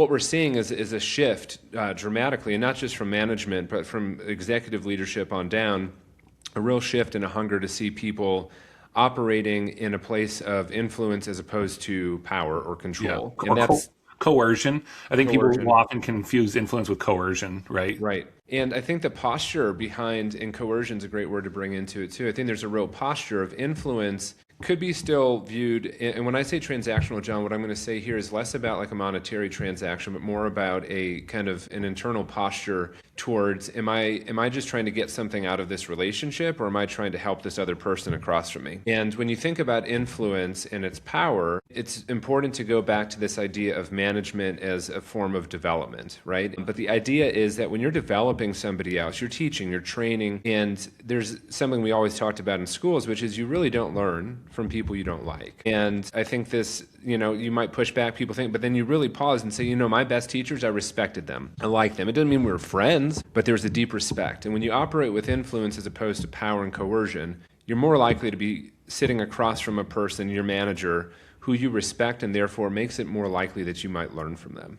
what we're seeing is a shift dramatically, and not just from management, but from executive leadership on down, a real shift and a hunger to see people operating in a place of influence as opposed to power or Yeah. control. And Or that's coercion. I think people will coercion. often confuse influence with coercion, right? Right. And I think the posture behind, and coercion is a great word to bring into it too. I think there's a real posture of influence could be still viewed, and when I say transactional, John, what I'm going to say here is less about like a monetary transaction, but more about a kind of an internal posture towards, am I just trying to get something out of this relationship, or am I trying to help this other person across from me? And when you think about influence and its power, it's important to go back to this idea of management as a form of development, right? But the idea is that when you're developing somebody else, you're teaching, you're training, and there's something we always talked about in schools, which is you really don't learn from people you don't like. And I think this, you might push back, people think, but then you really pause and say, my best teachers, I respected them. I liked them. It doesn't mean we were friends, but there was a deep respect. And when you operate with influence as opposed to power and coercion, you're more likely to be sitting across from a person, your manager, who you respect, and therefore makes it more likely that you might learn from them.